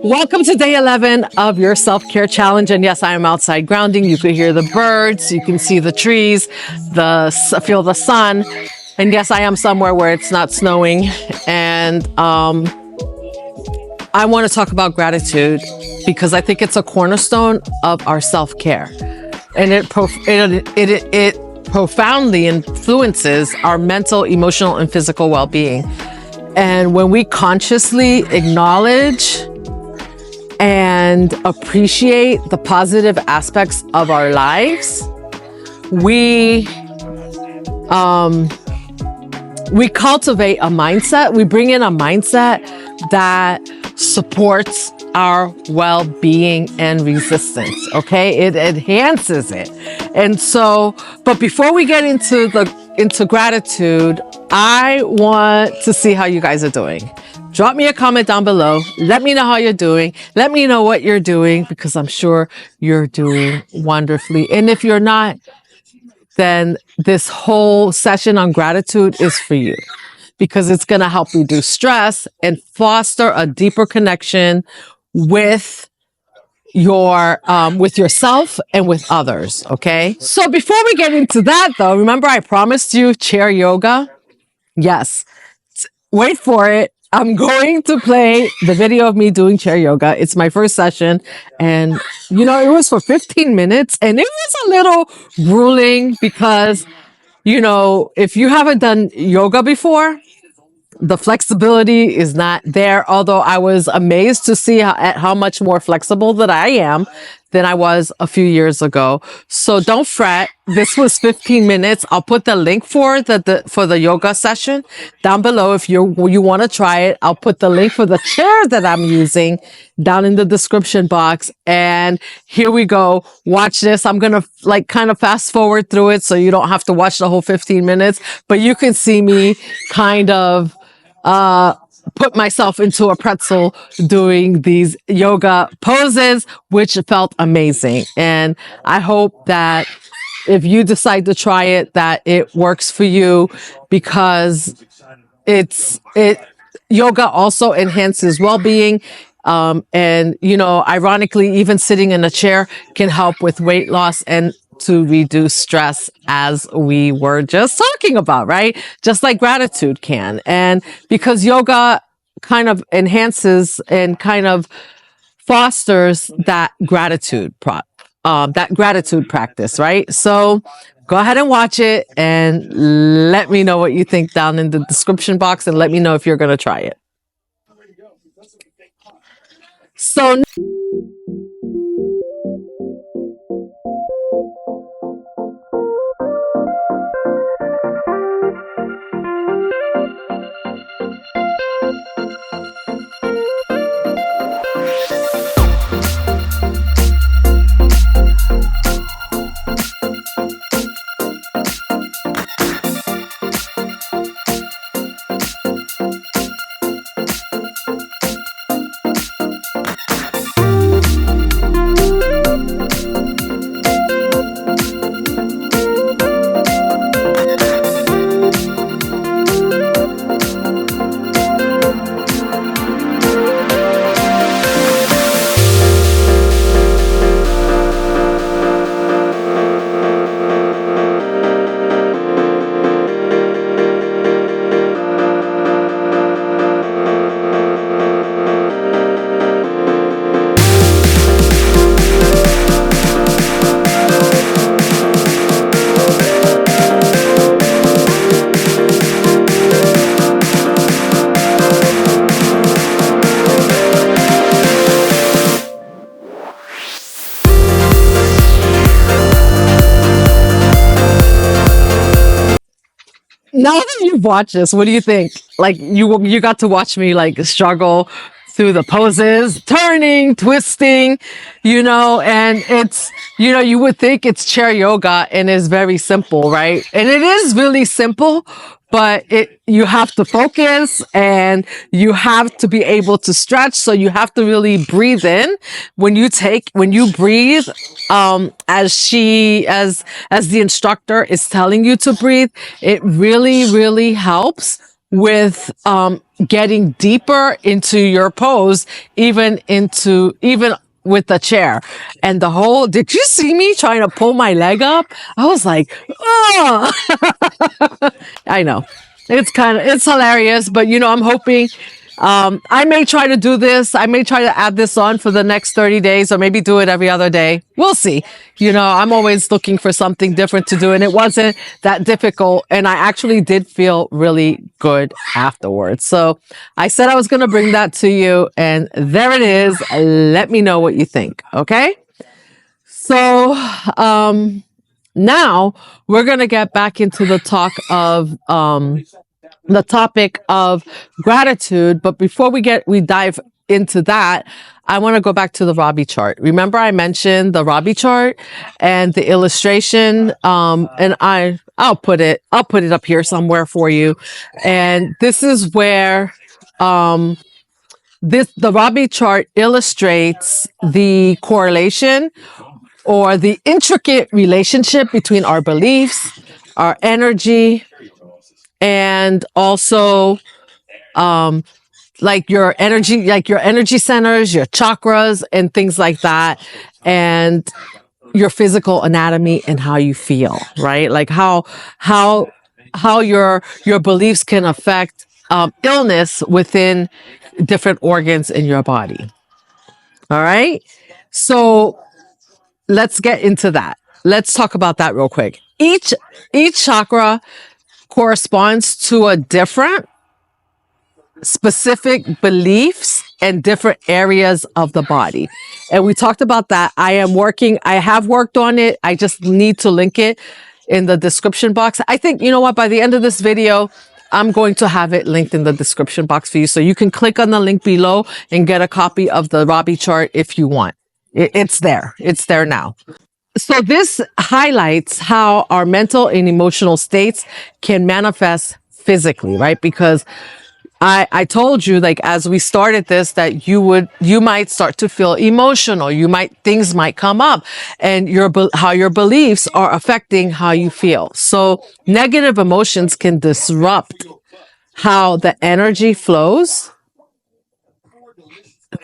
Welcome to day 11 of your self-care challenge. And yes, I am outside grounding. You could hear the birds. You can see the trees, feel the sun. And yes, I am somewhere where it's not snowing. And I want to talk about gratitude because I think it's a cornerstone of our self-care. And it profoundly influences our mental, emotional, and physical well-being. And when we consciously acknowledge and appreciate the positive aspects of our lives, we cultivate a mindset. We bring in a mindset that supports our well-being and resistance. Okay, it enhances it. And so, but before we get into gratitude, I want to see how you guys are doing. Drop me a comment down below. Let me know how you're doing. Let me know what you're doing, because I'm sure you're doing wonderfully. And if you're not, then this whole session on gratitude is for you, because it's going to help reduce stress and foster a deeper connection with yourself and with others. Okay. So before we get into that though, remember I promised you chair yoga. Yes. Wait for it. I'm going to play the video of me doing chair yoga. It's my first session, and it was for 15 minutes, and it was a little grueling because, if you haven't done yoga before, the flexibility is not there. Although I was amazed to see how much more flexible that I am than I was a few years ago. So don't fret. This was 15 minutes. I'll put the link for the yoga session down below if you want to try it. I'll put the link for the chair that I'm using down in the description box. And here we go. Watch this. I'm going to kind of fast forward through it so you don't have to watch the whole 15 minutes, but you can see me kind of put myself into a pretzel doing these yoga poses, which felt amazing. And I hope that if you decide to try it, that it works for you, because yoga also enhances well-being. And ironically, even sitting in a chair can help with weight loss and to reduce stress, as we were just talking about, right? Just like gratitude can. And because yoga kind of enhances and kind of fosters that gratitude practice, right? So go ahead and watch it and let me know what you think down in the description box, and let me know if you're going to try it. So now that you've watched this, what do you think? You got to watch me struggle through the poses, turning, twisting, and it's, you would think it's chair yoga and it's very simple, right? And it is really simple, but you have to focus and you have to be able to stretch. So you have to really breathe in when you breathe, as the instructor is telling you to breathe. It really, really helps with getting deeper into your pose, even with the chair. And did you see me trying to pull my leg up? I was like, oh, I know. It's hilarious, but I'm hoping, I may try to do this. I may try to add this on for the next 30 days or maybe do it every other day. We'll see. I'm always looking for something different to do, and it wasn't that difficult. And I actually did feel really good afterwards. So I said I was going to bring that to you, and there it is. Let me know what you think. Okay. So, now we're going to get back into the topic of gratitude. But before we dive into that, I want to go back to the Roby chart. Remember I mentioned the Roby chart and the illustration. And I'll put it up here somewhere for you. And this is where, the Roby chart illustrates the correlation or the intricate relationship between our beliefs, our energy, and also like your energy centers, your chakras and things like that, and your physical anatomy and how you feel, right? Like how your beliefs can affect illness within different organs in your body. All right. So let's get into that. Let's talk about that real quick. Each chakra corresponds to a different specific beliefs and different areas of the body. And we talked about that. I have worked on it. I just need to link it in the description box. I think, by the end of this video, I'm going to have it linked in the description box for you. So you can click on the link below and get a copy of the Roby chart if you want. It's there. It's there now. So this highlights how our mental and emotional states can manifest physically, right? Because I told you, like, as we started this, that you might start to feel emotional. Things might come up, and how your beliefs are affecting how you feel. So negative emotions can disrupt how the energy flows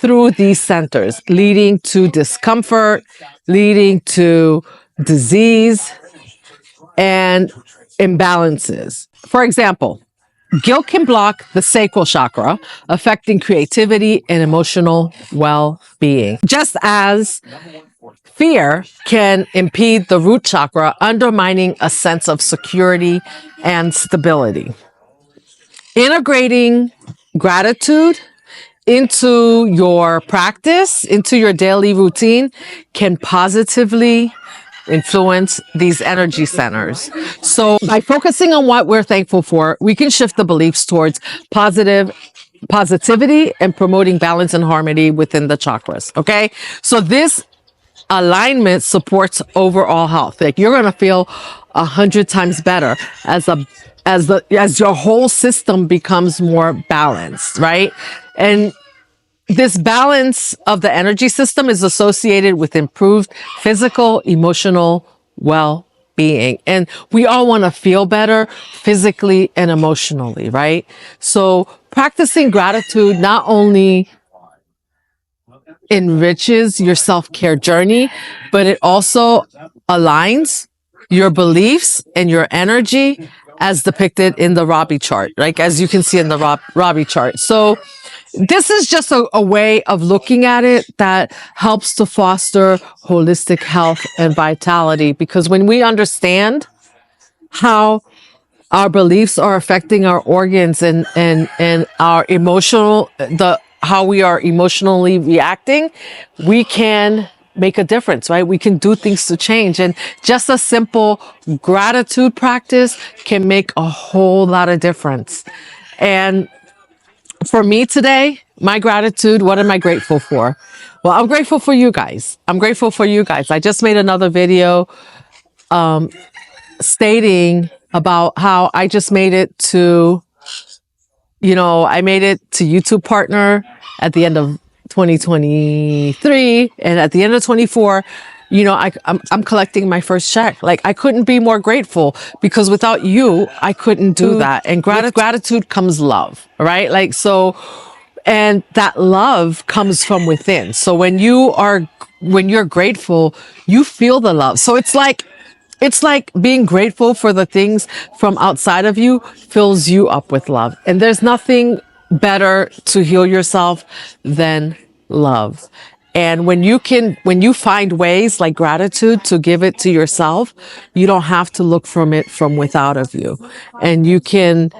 through these centers, leading to discomfort, leading to disease and imbalances. For example, guilt can block the sacral chakra, affecting creativity and emotional well-being. Just as fear can impede the root chakra, undermining a sense of security and stability. Integrating gratitude into your practice, into your daily routine, can positively influence these energy centers. So by focusing on what we're thankful for, we can shift the beliefs towards positivity and promoting balance and harmony within the chakras. Okay. So this alignment supports overall health. Like, you're going to feel 100 times better as your whole system becomes more balanced, right? And this balance of the energy system is associated with improved physical, emotional well-being. And we all want to feel better physically and emotionally, right? So practicing gratitude not only enriches your self-care journey, but it also aligns your beliefs and your energy as depicted in the Roby chart, like as you can see in the Roby chart. So this is just a way of looking at it that helps to foster holistic health and vitality, because when we understand how our beliefs are affecting our organs and our how we are emotionally reacting, we can make a difference, right? We can do things to change. And just a simple gratitude practice can make a whole lot of difference. And for me today, my gratitude, what am I grateful for? Well, I'm grateful for you guys. I just made another video stating about how I just made it to, I made it to YouTube partner at the end of 2023. And at the end of 24, I'm collecting my first check. Like, I couldn't be more grateful, because without you, I couldn't do that. And with gratitude comes love, right? Like, so, and that love comes from within. So when you're grateful, you feel the love. So it's like being grateful for the things from outside of you fills you up with love. And there's nothing better to heal yourself than love. And when you find ways like gratitude to give it to yourself, you don't have to look from it from without of you. And you can,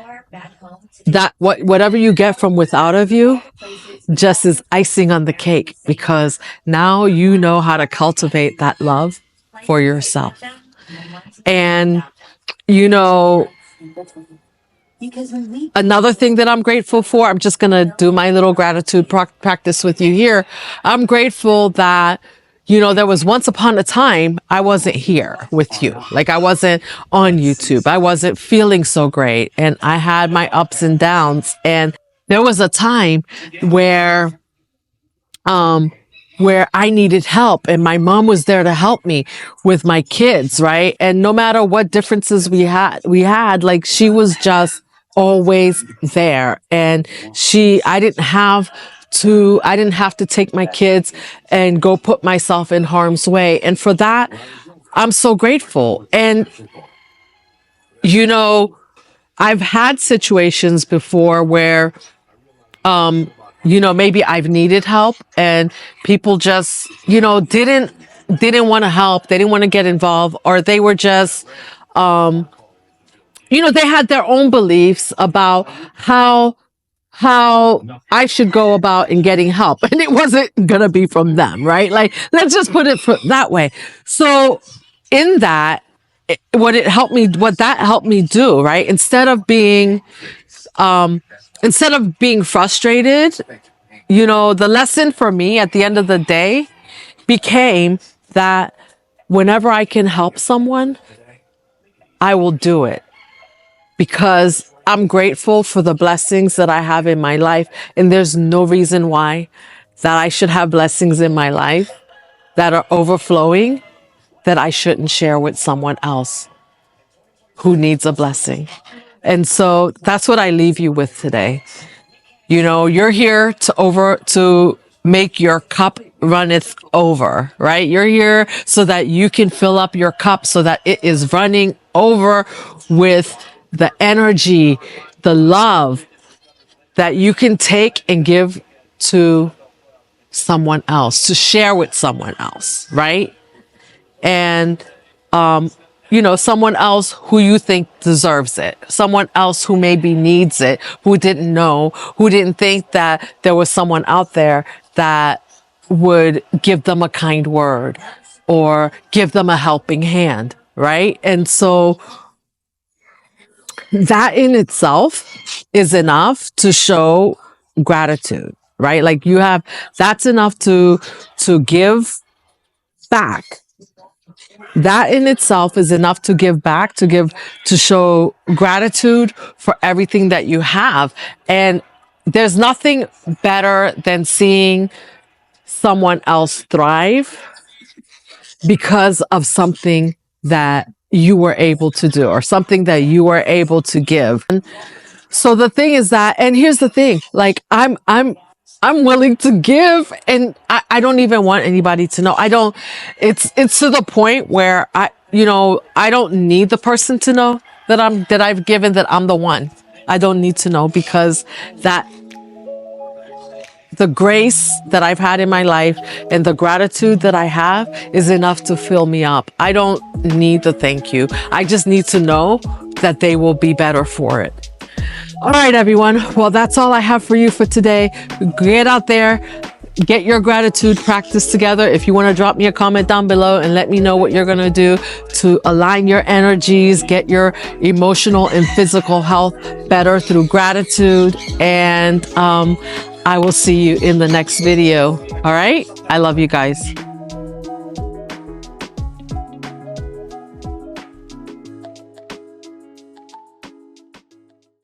whatever you get from without of you just is icing on the cake, because now you know how to cultivate that love for yourself. And, another thing that I'm grateful for, I'm just going to do my little gratitude practice with you here. I'm grateful that, there was once upon a time I wasn't here with you. Like, I wasn't on YouTube. I wasn't feeling so great. And I had my ups and downs. And there was a time where I needed help, and my mom was there to help me with my kids, right? And no matter what differences we had, like, she was just always there. And I didn't have to take my kids and go put myself in harm's way. And for that, I'm so grateful. And, I've had situations before where, maybe I've needed help, and people just, didn't want to help. They didn't want to get involved, or they were just, they had their own beliefs about how I should go about in getting help. And it wasn't going to be from them, right? Like, let's just put it that way. So in that, what that helped me do, right? Instead of being frustrated, the lesson for me at the end of the day became that whenever I can help someone, I will do it, because I'm grateful for the blessings that I have in my life. And there's no reason why that I should have blessings in my life that are overflowing that I shouldn't share with someone else who needs a blessing. And so that's what I leave you with today. You're here to make your cup runneth over, right? You're here so that you can fill up your cup, so that it is running over with the energy, the love that you can take and give to someone else, to share with someone else, right? And, someone else who you think deserves it, someone else who maybe needs it, who didn't think that there was someone out there that would give them a kind word or give them a helping hand, right? And so that in itself is enough to show gratitude, right? Like, that's enough to give back. That in itself is enough to give back, to show gratitude for everything that you have. And there's nothing better than seeing someone else thrive because of something that you were able to do, or something that you were able to give. So the thing is that, and here's the thing, like, I'm willing to give, and I don't even want anybody to know. It's to the point where I don't need the person to know that I've given, that I'm the one. I don't need to know, because the grace that I've had in my life and the gratitude that I have is enough to fill me up. I don't need the thank you. I just need to know that they will be better for it. All right, everyone. Well, that's all I have for you for today. Get out there, get your gratitude practice together. If you want to drop me a comment down below and let me know what you're going to do to align your energies, get your emotional and physical health better through gratitude. And I will see you in the next video. All right. I love you guys.